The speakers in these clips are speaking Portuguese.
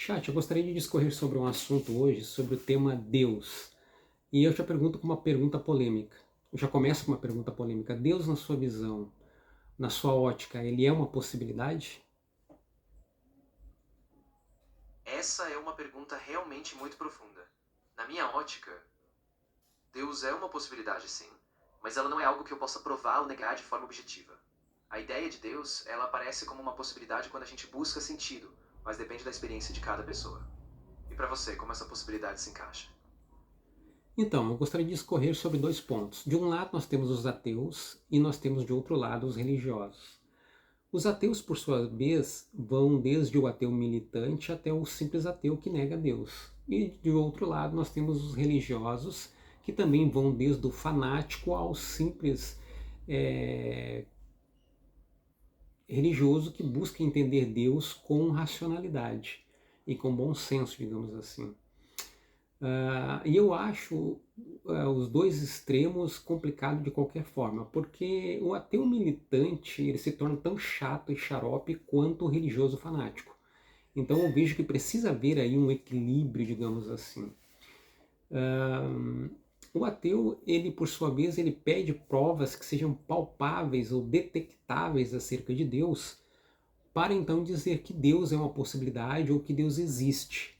Chat, eu gostaria de discorrer sobre um assunto hoje, sobre o tema Deus. E eu já pergunto com uma pergunta polêmica. Eu já começo com uma pergunta polêmica. Deus, na sua visão, na sua ótica, ele é uma possibilidade? Essa é uma pergunta realmente muito profunda. Na minha ótica, Deus é uma possibilidade sim, mas ela não é algo que eu possa provar ou negar de forma objetiva. A ideia de Deus, ela aparece como uma possibilidade quando a gente busca sentido, mas depende da experiência de cada pessoa. E para você, como essa possibilidade se encaixa? Então, eu gostaria de discorrer sobre dois pontos. De um lado, nós temos os ateus e nós temos, de outro lado, os religiosos. Os ateus, por sua vez, vão desde o ateu militante até o simples ateu que nega Deus. E, de outro lado, nós temos os religiosos, que também vão desde o fanático ao simples é, religioso que busca entender Deus com racionalidade e com bom senso, digamos assim. E eu acho os dois extremos complicado de qualquer forma, porque o ateu militante ele se torna tão chato e xarope quanto o religioso fanático. Então eu vejo que precisa haver aí um equilíbrio, digamos assim. O ateu, ele por sua vez, ele pede provas que sejam palpáveis ou detectáveis acerca de Deus, para então dizer que Deus é uma possibilidade ou que Deus existe.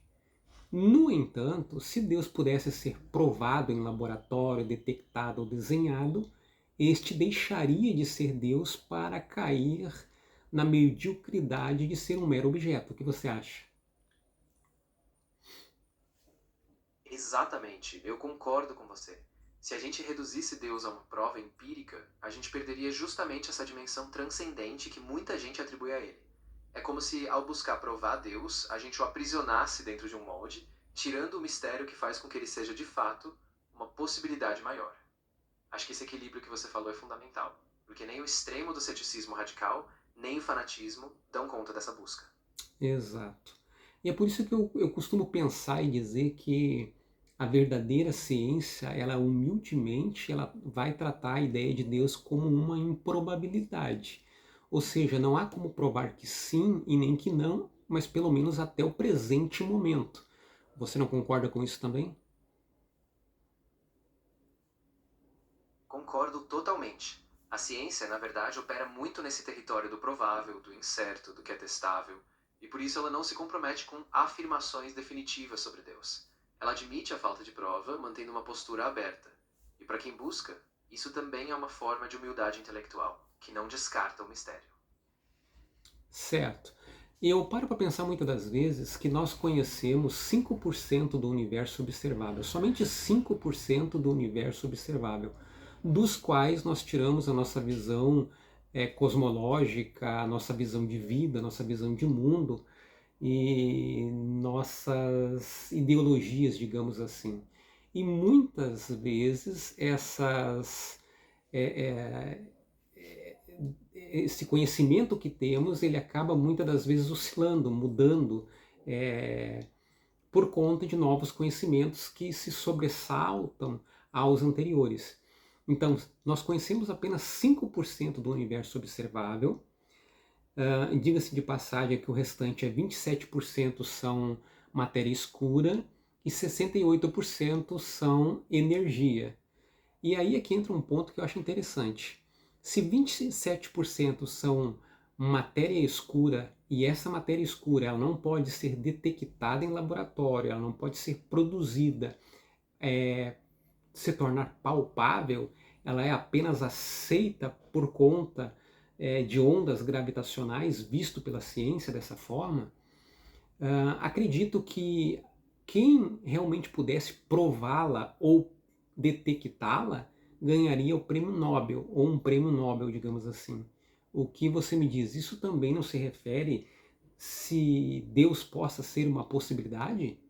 No entanto, se Deus pudesse ser provado em laboratório, detectado ou desenhado, este deixaria de ser Deus para cair na mediocridade de ser um mero objeto. O que você acha? Exatamente, eu concordo com você. Se a gente reduzisse Deus a uma prova empírica, a gente perderia justamente essa dimensão transcendente que muita gente atribui a ele. É como se, ao buscar provar Deus, a gente o aprisionasse dentro de um molde, tirando o mistério que faz com que ele seja de fato uma possibilidade maior. Acho que esse equilíbrio que você falou é fundamental, porque nem o extremo do ceticismo radical, nem o fanatismo dão conta dessa busca. Exato. E é por isso que eu costumo pensar e dizer que a verdadeira ciência, ela humildemente, ela vai tratar a ideia de Deus como uma improbabilidade. Ou seja, não há como provar que sim e nem que não, mas pelo menos até o presente momento. Você não concorda com isso também? Concordo totalmente. A ciência, na verdade, opera muito nesse território do provável, do incerto, do que é testável, e por isso ela não se compromete com afirmações definitivas sobre Deus. Ela admite a falta de prova, mantendo uma postura aberta. E para quem busca, isso também é uma forma de humildade intelectual, que não descarta o mistério. Certo. Eu paro para pensar muitas das vezes que nós conhecemos 5% do universo observável, somente 5% do universo observável, dos quais nós tiramos a nossa visão cosmológica, a nossa visão de vida, a nossa visão de mundo e nossas ideologias, digamos assim. E muitas vezes é, esse conhecimento que temos, ele acaba muitas das vezes oscilando, mudando, é, por conta de novos conhecimentos que se sobressaltam aos anteriores. Então, nós conhecemos apenas 5% do universo observável. Diga-se de passagem que o restante é 27% são matéria escura e 68% são energia. E aí é que entra um ponto que eu acho interessante. Se 27% são matéria escura e essa matéria escura ela não pode ser detectada em laboratório, ela não pode ser produzida, se tornar palpável, ela é apenas aceita por conta de ondas gravitacionais, visto pela ciência dessa forma, acredito que quem realmente pudesse prová-la ou detectá-la ganharia o prêmio Nobel, ou um prêmio Nobel, digamos assim. O que você me diz? Isso também não se refere se Deus possa ser uma possibilidade?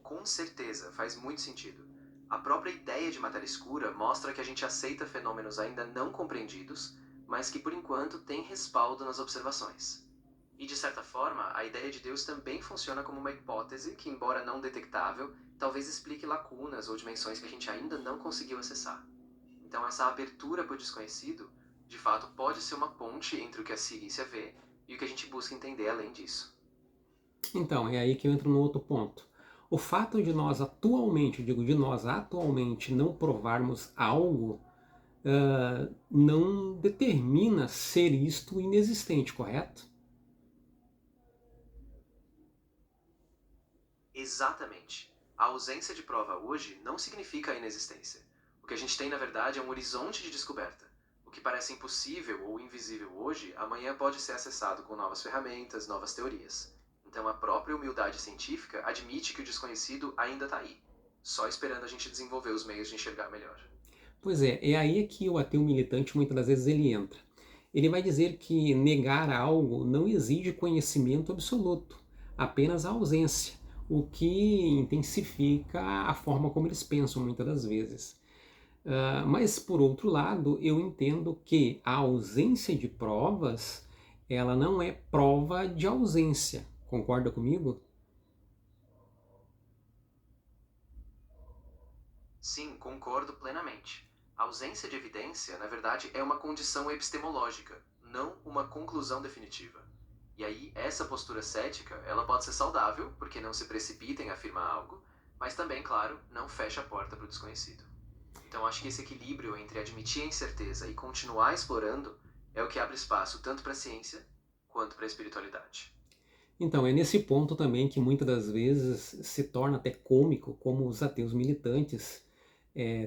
Com certeza, faz muito sentido. A própria ideia de matéria escura mostra que a gente aceita fenômenos ainda não compreendidos, mas que por enquanto têm respaldo nas observações. E de certa forma, a ideia de Deus também funciona como uma hipótese que, embora não detectável, talvez explique lacunas ou dimensões que a gente ainda não conseguiu acessar. Então, essa abertura para o desconhecido, de fato, pode ser uma ponte entre o que a ciência vê e o que a gente busca entender além disso. Então, é aí que eu entro no outro ponto. O fato de nós atualmente, não provarmos algo, não determina ser isto inexistente, correto? Exatamente. A ausência de prova hoje não significa a inexistência. O que a gente tem, na verdade, é um horizonte de descoberta. O que parece impossível ou invisível hoje, amanhã pode ser acessado com novas ferramentas, novas teorias. Então a própria humildade científica admite que o desconhecido ainda está aí, só esperando a gente desenvolver os meios de enxergar melhor. Pois é aí que o ateu militante muitas das vezes ele entra. Ele vai dizer que negar algo não exige conhecimento absoluto, apenas a ausência, o que intensifica a forma como eles pensam muitas das vezes. Mas, por outro lado, eu entendo que a ausência de provas, ela não é prova de ausência. Concorda comigo? Sim, concordo plenamente. A ausência de evidência, na verdade, é uma condição epistemológica, não uma conclusão definitiva. E aí, essa postura cética, ela pode ser saudável, porque não se precipita em afirmar algo, mas também, claro, não fecha a porta para o desconhecido. Então, acho que esse equilíbrio entre admitir a incerteza e continuar explorando é o que abre espaço tanto para a ciência quanto para a espiritualidade. Então, é nesse ponto também que muitas das vezes se torna até cômico como os ateus militantes,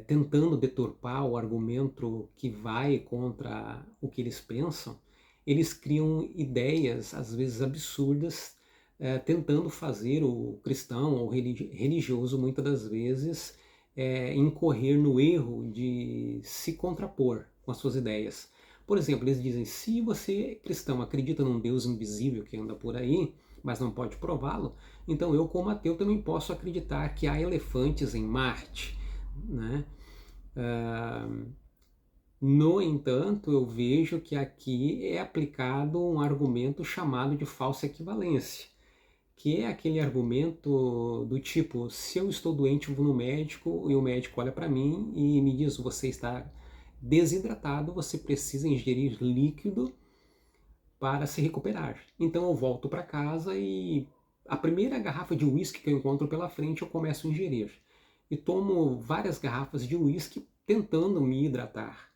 tentando deturpar o argumento que vai contra o que eles pensam, eles criam ideias, às vezes absurdas, tentando fazer o cristão ou religioso, muitas das vezes, incorrer no erro de se contrapor com as suas ideias. Por exemplo, eles dizem, se você, cristão, acredita num Deus invisível que anda por aí, mas não pode prová-lo, então eu, como ateu, também posso acreditar que há elefantes em Marte, né? No entanto, eu vejo que aqui é aplicado um argumento chamado de falsa equivalência, que é aquele argumento do tipo, se eu estou doente, eu vou no médico e o médico olha para mim e me diz, você está desidratado, você precisa ingerir líquido para se recuperar. Então eu volto para casa e a primeira garrafa de uísque que eu encontro pela frente eu começo a ingerir. E tomo várias garrafas de uísque tentando me hidratar.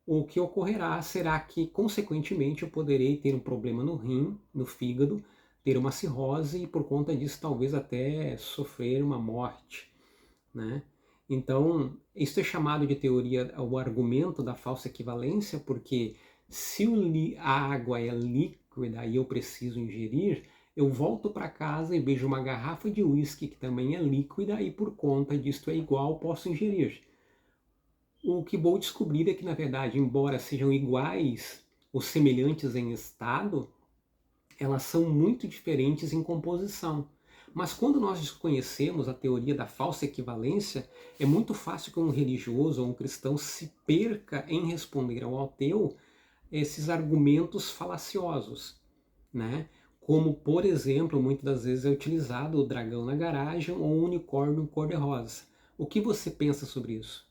O que ocorrerá será que, consequentemente, eu poderei ter um problema no rim, no fígado, ter uma cirrose e, por conta disso, talvez até sofrer uma morte, né? Então, isso é chamado de teoria, o argumento da falsa equivalência, porque se a água é líquida e eu preciso ingerir, eu volto para casa e vejo uma garrafa de uísque que também é líquida e por conta disto é igual, posso ingerir. O que vou descobrir é que, na verdade, embora sejam iguais ou semelhantes em estado, elas são muito diferentes em composição. Mas quando nós desconhecemos a teoria da falsa equivalência, é muito fácil que um religioso ou um cristão se perca em responder ao ateu esses argumentos falaciosos, né? Como, por exemplo, muitas das vezes é utilizado o dragão na garagem ou o unicórnio cor-de-rosa. O que você pensa sobre isso?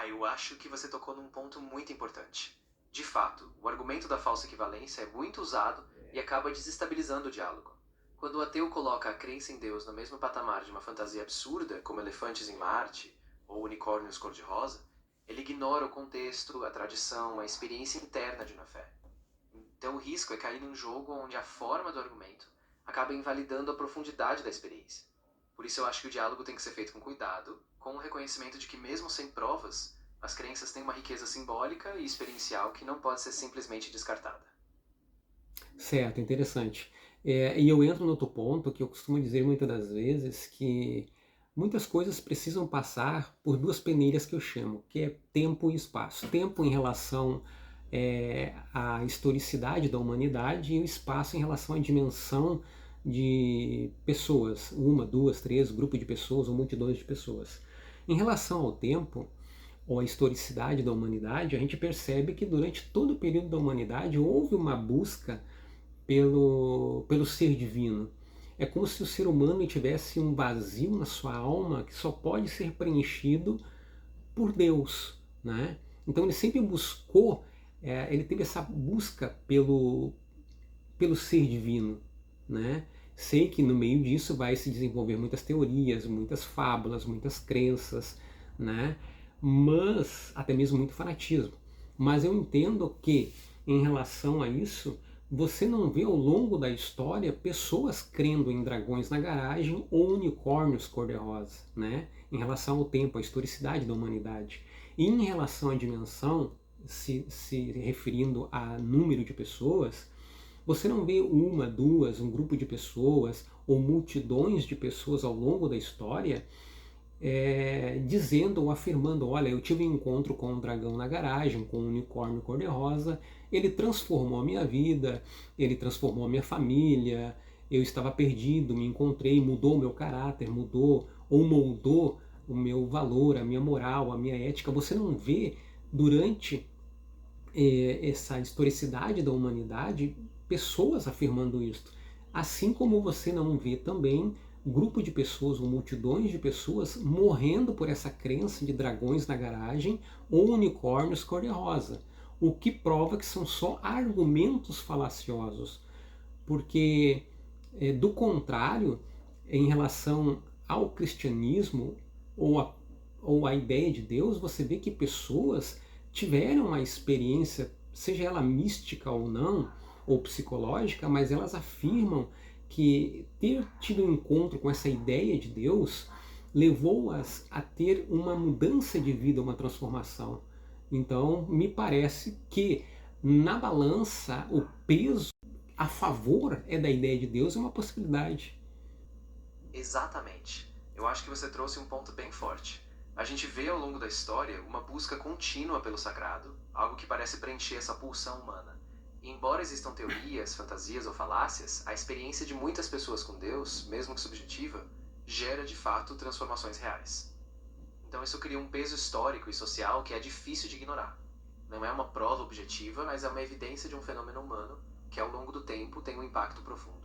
Eu acho que você tocou num ponto muito importante. De fato, o argumento da falsa equivalência é muito usado e acaba desestabilizando o diálogo. Quando o ateu coloca a crença em Deus no mesmo patamar de uma fantasia absurda, como elefantes em Marte ou unicórnios cor-de-rosa, ele ignora o contexto, a tradição, a experiência interna de uma fé. Então o risco é cair num jogo onde a forma do argumento acaba invalidando a profundidade da experiência. Por isso eu acho que o diálogo tem que ser feito com cuidado, com o reconhecimento de que mesmo sem provas, as crenças têm uma riqueza simbólica e experiencial que não pode ser simplesmente descartada. Certo, interessante. E eu entro no outro ponto que eu costumo dizer muitas das vezes que muitas coisas precisam passar por duas peneiras que eu chamo, que é tempo e espaço. Tempo em relação à historicidade da humanidade e o espaço em relação à dimensão de pessoas, uma, duas, três, grupo de pessoas ou multidões de pessoas. Em relação ao tempo, ou a historicidade da humanidade, a gente percebe que durante todo o período da humanidade houve uma busca pelo ser divino. É como se o ser humano tivesse um vazio na sua alma que só pode ser preenchido por Deus, né? Então ele sempre buscou, ele teve essa busca pelo ser divino, né? Sei que no meio disso vai se desenvolver muitas teorias, muitas fábulas, muitas crenças, né? Mas até mesmo muito fanatismo. Mas eu entendo que em relação a isso, você não vê ao longo da história pessoas crendo em dragões na garagem ou unicórnios cor-de-rosa, né? Em relação ao tempo, à historicidade da humanidade. E em relação à dimensão, se referindo a número de pessoas, você não vê uma, duas, um grupo de pessoas ou multidões de pessoas ao longo da história dizendo ou afirmando: olha, eu tive um encontro com um dragão na garagem, com um unicórnio cor-de-rosa, ele transformou a minha vida, ele transformou a minha família, eu estava perdido, me encontrei, mudou o meu caráter, mudou ou moldou o meu valor, a minha moral, a minha ética. Você não vê durante essa historicidade da humanidade pessoas afirmando isso. Assim como você não vê também grupo de pessoas ou multidões de pessoas morrendo por essa crença de dragões na garagem ou unicórnios cor-de-rosa. O que prova que são só argumentos falaciosos. Porque, do contrário, em relação ao cristianismo ou a ideia de Deus, você vê que pessoas tiveram a experiência, seja ela mística ou não, ou psicológica, mas elas afirmam que ter tido um encontro com essa ideia de Deus levou-as a ter uma mudança de vida, uma transformação. Então, me parece que na balança o peso a favor da ideia de Deus é uma possibilidade. Exatamente. Eu acho que você trouxe um ponto bem forte. A gente vê ao longo da história uma busca contínua pelo sagrado, algo que parece preencher essa pulsão humana. E embora existam teorias, fantasias ou falácias, a experiência de muitas pessoas com Deus, mesmo que subjetiva, gera de fato transformações reais. Então isso cria um peso histórico e social que é difícil de ignorar. Não é uma prova objetiva, mas é uma evidência de um fenômeno humano que ao longo do tempo tem um impacto profundo.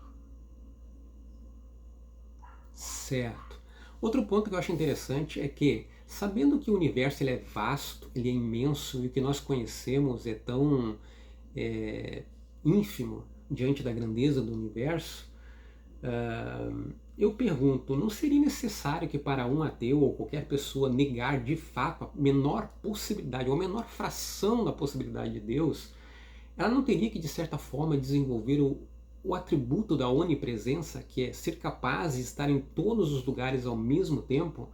Certo. Outro ponto que eu acho interessante é que, sabendo que o universo ele é vasto, ele é imenso e o que nós conhecemos é tão é, ínfimo diante da grandeza do universo, eu pergunto, não seria necessário que para um ateu ou qualquer pessoa negar de fato a menor possibilidade ou a menor fração da possibilidade de Deus, ela não teria que de certa forma desenvolver o atributo da onipresença, que é ser capaz de estar em todos os lugares ao mesmo tempo,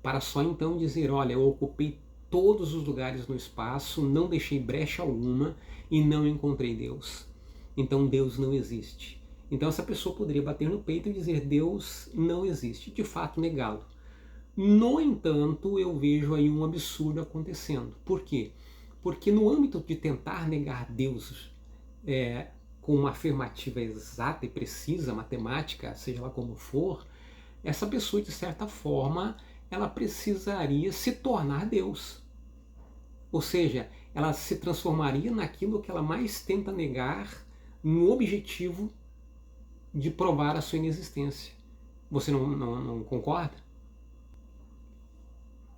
para só então dizer: olha, eu ocupei todos os lugares no espaço, não deixei brecha alguma e não encontrei Deus. Então Deus não existe. Então essa pessoa poderia bater no peito e dizer: Deus não existe, de fato negá-lo. No entanto, eu vejo aí um absurdo acontecendo. Por quê? Porque no âmbito de tentar negar Deus com uma afirmativa exata e precisa, matemática, seja lá como for, essa pessoa, de certa forma, ela precisaria se tornar Deus. Ou seja, ela se transformaria naquilo que ela mais tenta negar no objetivo de provar a sua inexistência. Você não concorda?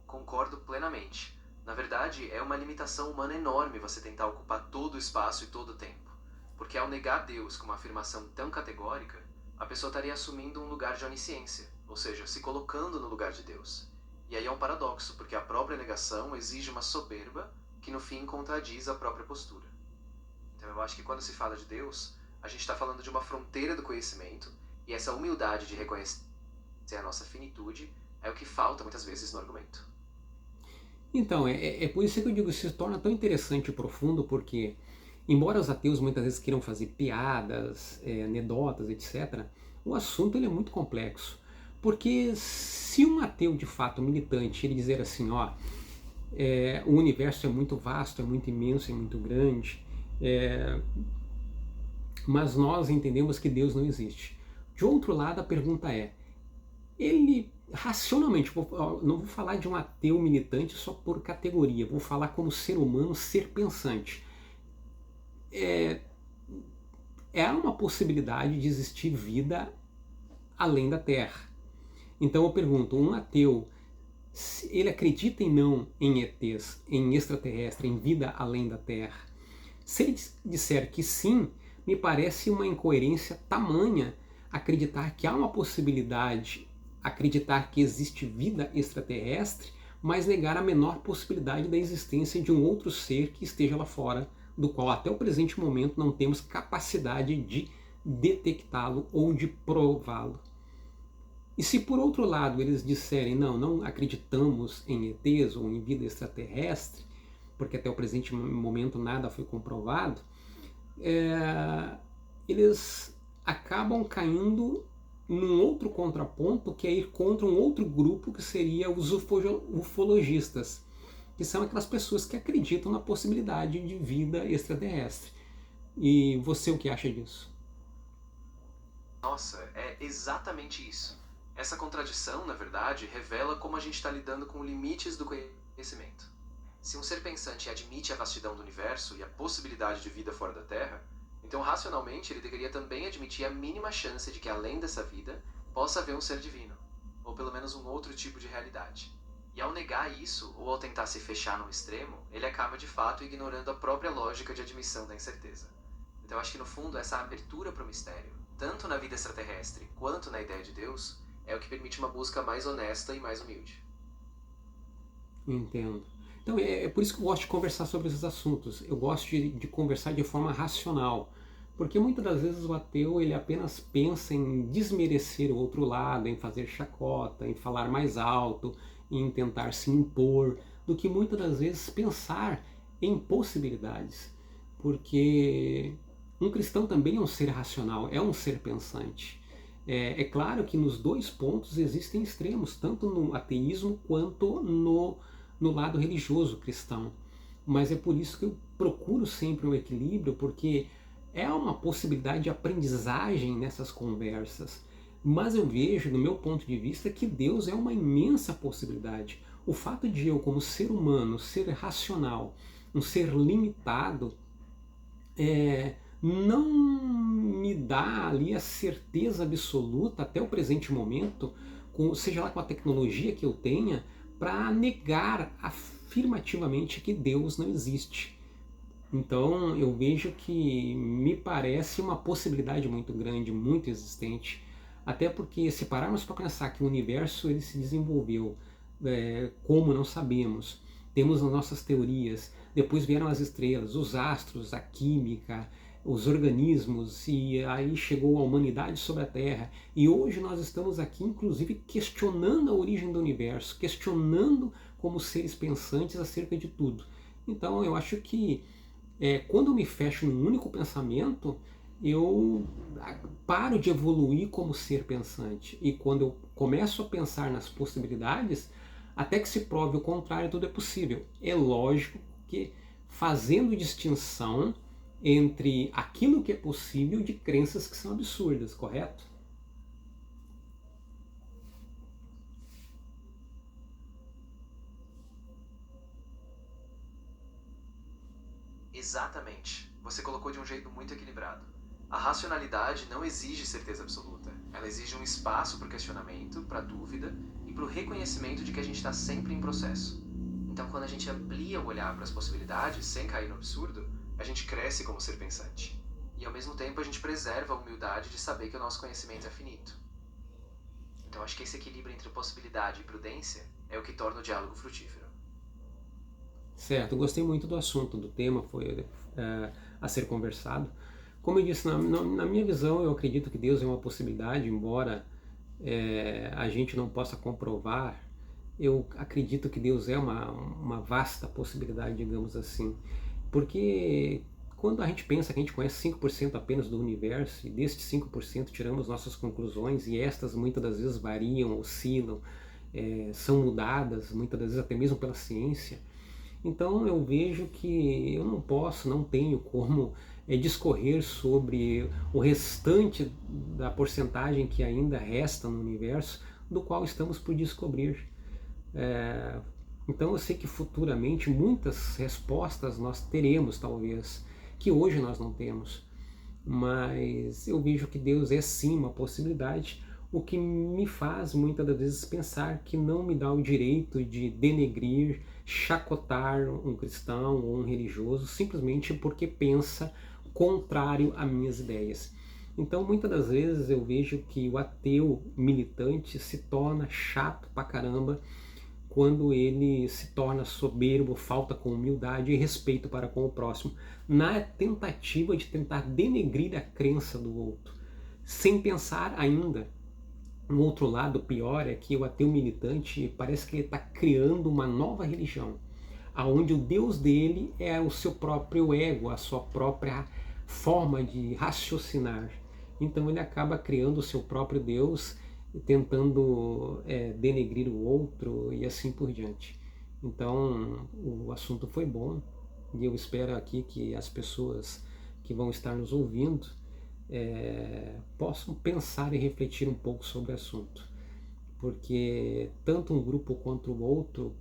Concordo plenamente. Na verdade, é uma limitação humana enorme você tentar ocupar todo o espaço e todo o tempo. Porque ao negar Deus com uma afirmação tão categórica, a pessoa estaria assumindo um lugar de onisciência, ou seja, se colocando no lugar de Deus. E aí é um paradoxo, porque a própria negação exige uma soberba que no fim contradiz a própria postura. Então eu acho que quando se fala de Deus, a gente está falando de uma fronteira do conhecimento, e essa humildade de reconhecer a nossa finitude é o que falta muitas vezes no argumento. Então, é por isso que eu digo que se torna tão interessante e profundo, porque, embora os ateus muitas vezes queiram fazer piadas, anedotas, etc., o assunto ele é muito complexo. Porque se um ateu de fato militante ele dizer assim, ó, o universo é muito vasto, é muito imenso, é muito grande, mas nós entendemos que Deus não existe. De outro lado, a pergunta é, ele racionalmente, não vou falar de um ateu militante só por categoria, vou falar como ser humano, ser pensante. É uma possibilidade de existir vida além da Terra. Então eu pergunto, um ateu Se ele acredita em não em ETs, em extraterrestre, em vida além da Terra. Se ele disser que sim, me parece uma incoerência tamanha acreditar que há uma possibilidade, acreditar que existe vida extraterrestre, mas negar a menor possibilidade da existência de um outro ser que esteja lá fora, do qual até o presente momento não temos capacidade de detectá-lo ou de prová-lo. E se por outro lado eles disserem não acreditamos em ETs ou em vida extraterrestre, porque até o presente momento nada foi comprovado, eles acabam caindo num outro contraponto, que é ir contra um outro grupo, que seria os ufologistas, que são aquelas pessoas que acreditam na possibilidade de vida extraterrestre. E você, o que acha disso? Nossa, é exatamente isso. Essa contradição, na verdade, revela como a gente está lidando com limites do conhecimento. Se um ser pensante admite a vastidão do universo e a possibilidade de vida fora da Terra, então racionalmente ele deveria também admitir a mínima chance de que além dessa vida possa haver um ser divino, ou pelo menos um outro tipo de realidade. E ao negar isso, ou ao tentar se fechar num extremo, ele acaba de fato ignorando a própria lógica de admissão da incerteza. Então eu acho que no fundo essa abertura para o mistério, tanto na vida extraterrestre quanto na ideia de Deus, é o que permite uma busca mais honesta e mais humilde. Entendo. Então é por isso que eu gosto de conversar sobre esses assuntos. Eu gosto de conversar de forma racional. Porque muitas das vezes o ateu ele apenas pensa em desmerecer o outro lado, em fazer chacota, em falar mais alto, em tentar se impor, do que muitas das vezes pensar em possibilidades. Porque um cristão também é um ser racional, é um ser pensante. É claro que nos dois pontos existem extremos, tanto no ateísmo quanto no lado religioso cristão. Mas é por isso que eu procuro sempre um equilíbrio, porque é uma possibilidade de aprendizagem nessas conversas. Mas eu vejo, do meu ponto de vista, que Deus é uma imensa possibilidade. O fato de eu, como ser humano, ser racional, um ser limitado, não me dá ali a certeza absoluta, até o presente momento, seja lá com a tecnologia que eu tenha, para negar afirmativamente que Deus não existe. Então eu vejo que me parece uma possibilidade muito grande, muito existente. Até porque se pararmos para pensar que o universo ele se desenvolveu como não sabemos, temos as nossas teorias, depois vieram as estrelas, os astros, a química, os organismos, e aí chegou a humanidade sobre a Terra. E hoje nós estamos aqui, inclusive, questionando a origem do universo, questionando como seres pensantes acerca de tudo. Então eu acho que quando eu me fecho num único pensamento, eu paro de evoluir como ser pensante. E quando eu começo a pensar nas possibilidades, até que se prove o contrário, tudo é possível. É lógico que fazendo distinção entre aquilo que é possível de crenças que são absurdas, correto? Exatamente. Você colocou de um jeito muito equilibrado. A racionalidade não exige certeza absoluta. Ela exige um espaço para o questionamento, para a dúvida e para o reconhecimento de que a gente está sempre em processo. Então, quando a gente amplia o olhar para as possibilidades, sem cair no absurdo, a gente cresce como ser pensante. E ao mesmo tempo a gente preserva a humildade de saber que o nosso conhecimento é finito. Então acho que esse equilíbrio entre possibilidade e prudência é o que torna o diálogo frutífero. Certo, eu gostei muito do assunto, do tema foi a ser conversado. Como eu disse, na minha visão, eu acredito que Deus é uma possibilidade, embora a gente não possa comprovar. Eu acredito que Deus é uma vasta possibilidade, digamos assim. Porque quando a gente pensa que a gente conhece 5% apenas do universo, e destes 5% tiramos nossas conclusões, e estas muitas das vezes variam, oscilam, são mudadas, muitas das vezes até mesmo pela ciência. Então eu vejo que eu não posso, não tenho como discorrer sobre o restante da porcentagem que ainda resta no universo, do qual estamos por descobrir. Então eu sei que futuramente muitas respostas nós teremos, talvez, que hoje nós não temos. Mas eu vejo que Deus é sim uma possibilidade. o que me faz muitas das vezes pensar que não me dá o direito de denegrir, chacotar um cristão ou um religioso simplesmente porque pensa contrário a minhas ideias. Então, muitas das vezes eu vejo que o ateu militante se torna chato pra caramba quando ele se torna soberbo, falta com humildade e respeito para com o próximo, na tentativa de tentar denegrir a crença do outro, sem pensar ainda. Um outro lado pior é que o ateu militante parece que ele está criando uma nova religião, aonde o Deus dele é o seu próprio ego, a sua própria forma de raciocinar. Então ele acaba criando o seu próprio Deus, tentando denegrir o outro e assim por diante. Então o assunto foi bom e eu espero aqui que as pessoas que vão estar nos ouvindo possam pensar e refletir um pouco sobre o assunto, porque tanto um grupo quanto o outro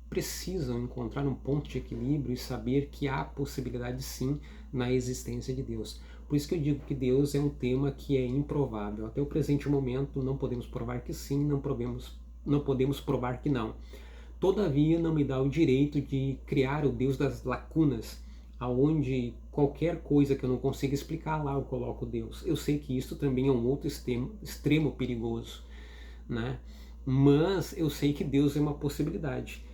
precisam encontrar um ponto de equilíbrio e saber que há possibilidade sim na existência de Deus. Por isso que eu digo que Deus é um tema que é improvável. Até o presente momento não podemos provar que sim, não podemos provar que não. Todavia não me dá o direito de criar o Deus das lacunas, aonde qualquer coisa que eu não consiga explicar lá eu coloco Deus. Eu sei que isso também é um outro extremo perigoso, né? Mas eu sei que Deus é uma possibilidade.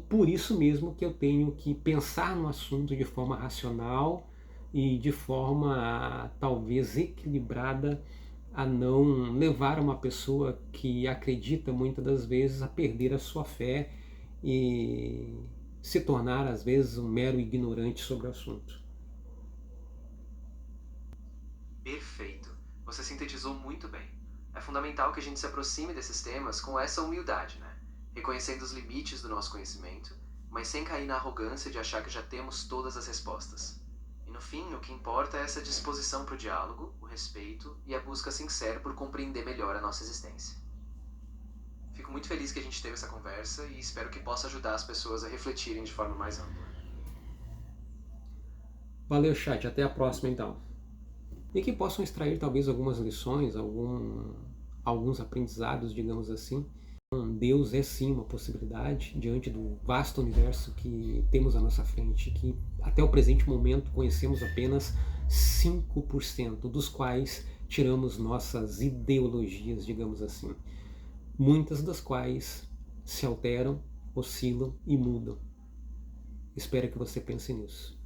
Por isso mesmo que eu tenho que pensar no assunto de forma racional e de forma talvez equilibrada, a não levar uma pessoa que acredita muitas das vezes a perder a sua fé e se tornar às vezes um mero ignorante sobre o assunto. Perfeito. Você sintetizou muito bem. É fundamental que a gente se aproxime desses temas com essa humildade, né? Reconhecendo os limites do nosso conhecimento, mas sem cair na arrogância de achar que já temos todas as respostas. E no fim, o que importa é essa disposição para o diálogo, o respeito e a busca sincera por compreender melhor a nossa existência. Fico muito feliz que a gente teve essa conversa e espero que possa ajudar as pessoas a refletirem de forma mais ampla. Valeu, chat. Até a próxima, então. E que possam extrair talvez algumas lições, alguns aprendizados, digamos assim. Deus é sim uma possibilidade diante do vasto universo que temos à nossa frente, que até o presente momento conhecemos apenas 5%, dos quais tiramos nossas ideologias, digamos assim. Muitas das quais se alteram, oscilam e mudam. Espero que você pense nisso.